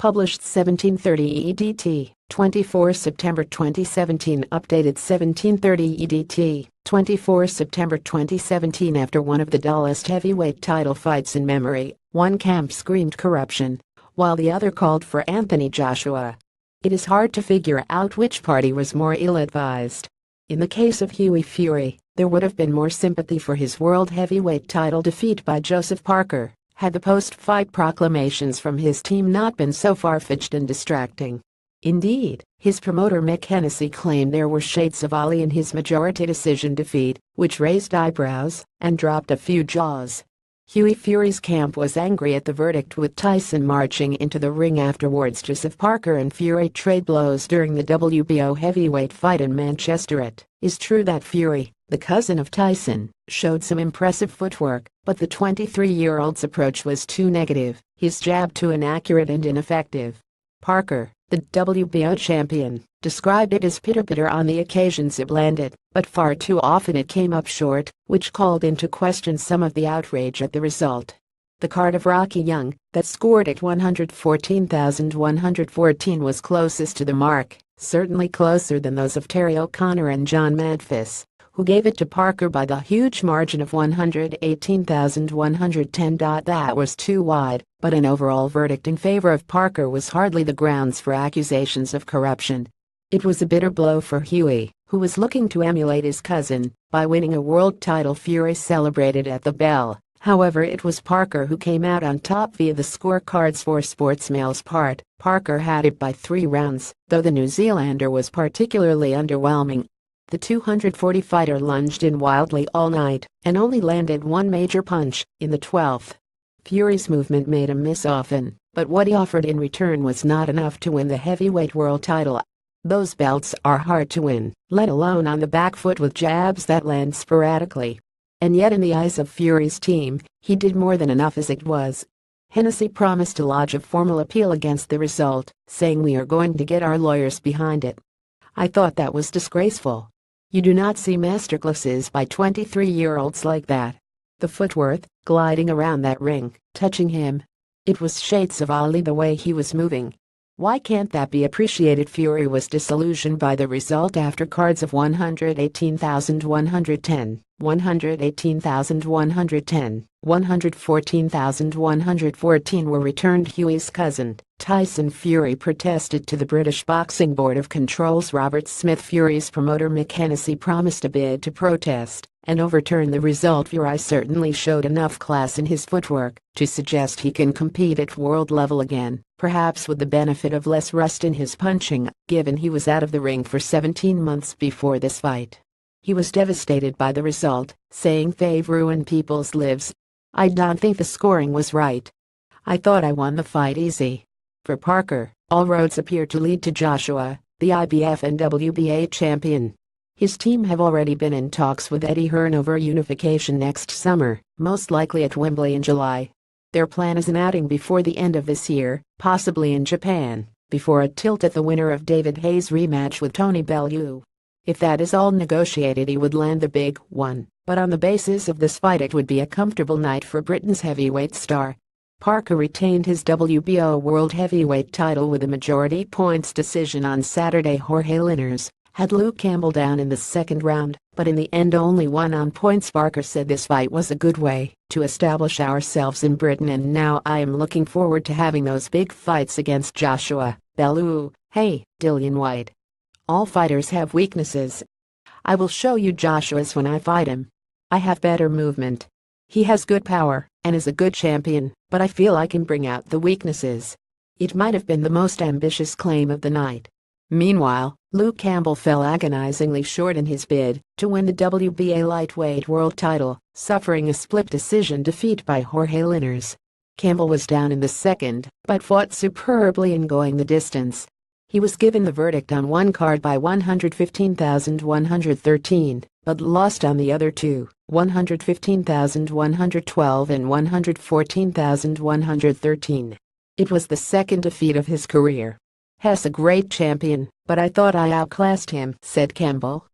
Published 1730 EDT, 24 September 2017. Updated 1730 EDT, 24 September 2017. After one of the dullest heavyweight title fights in memory, one camp screamed corruption, while the other called for Anthony Joshua. It is hard to figure out which party was more ill-advised. In the case of Hughie Fury, there would have been more sympathy for his world heavyweight title defeat by Joseph Parker, had the post-fight proclamations from his team not been so far-fetched and distracting. Indeed, his promoter Mick Hennessy claimed there were shades of Ali in his majority decision defeat, which raised eyebrows and dropped a few jaws. Hughie Fury's camp was angry at the verdict, with Tyson marching into the ring afterwards. Joseph Parker and Fury trade blows during the WBO heavyweight fight in Manchester. It is true that Fury, the cousin of Tyson, showed some impressive footwork, but the 23-year-old's approach was too negative, his jab too inaccurate and ineffective. Parker, the WBO champion, described it as pitter-pitter. On the occasions it landed, but far too often it came up short, which called into question some of the outrage at the result. The card of Rocky Young, that scored at 114,114, was closest to the mark, certainly closer than those of Terry O'Connor and John Madfis, who gave it to Parker by the huge margin of 118,110. That was too wide, but an overall verdict in favor of Parker was hardly the grounds for accusations of corruption. It was a bitter blow for Hughie, who was looking to emulate his cousin by winning a world title. Fury celebrated at the bell. However, it was Parker who came out on top via the scorecards. For Sportsmail's part, Parker had it by 3 rounds, though the New Zealander was particularly underwhelming. The 240-fighter lunged in wildly all night and only landed one major punch in the 12th. Fury's movement made him miss often, but what he offered in return was not enough to win the heavyweight world title. Those belts are hard to win, let alone on the back foot with jabs that land sporadically. And yet in the eyes of Fury's team, he did more than enough as it was. Hennessy promised to lodge a formal appeal against the result, saying, "We are going to get our lawyers behind it." I thought that was disgraceful. You do not see masterclasses by 23-year-olds like that. The footwork, gliding around that ring, touching him. It was shades of Ali the way he was moving. Why can't that be appreciated? Fury was disillusioned by the result after cards of 118,110, 118,110, 114,114 were returned. Hughie's cousin, Tyson Fury, protested to the British Boxing Board of Control's Robert Smith. Fury's promoter Mick Hennessy promised a bid to protest and overturn the result. Fury certainly showed enough class in his footwork to suggest he can compete at world level again, perhaps with the benefit of less rust in his punching, given he was out of the ring for 17 months before this fight. He was devastated by the result, saying, "They've ruined people's lives. I don't think the scoring was right. I thought I won the fight easy." For Parker, all roads appear to lead to Joshua, the IBF and WBA champion. His team have already been in talks with Eddie Hearn over unification next summer, most likely at Wembley in July. Their plan is an outing before the end of this year, possibly in Japan, before a tilt at the winner of David Hayes' rematch with Tony Bellew. If that is all negotiated, he would land the big one, but on the basis of this fight it would be a comfortable night for Britain's heavyweight star. Parker retained his WBO World Heavyweight title with a majority points decision on Saturday. Jorge Linares had Luke Campbell down in the second round, but in the end only won on points. Parker said, "This fight was a good way to establish ourselves in Britain, and now I am looking forward to having those big fights against Joshua, Bellew, Hay, Dillian White. All fighters have weaknesses. I will show you Joshua's when I fight him. I have better movement. He has good power and is a good champion, but I feel I can bring out the weaknesses." It might have been the most ambitious claim of the night. Meanwhile, Luke Campbell fell agonizingly short in his bid to win the WBA lightweight world title, suffering a split decision defeat by Jorge Linares. Campbell was down in the second, but fought superbly in going the distance. He was given the verdict on one card by 115,113, but lost on the other two, 115,112 and 114,113. It was the second defeat of his career. "Hess a great champion, but I thought I outclassed him," said Campbell.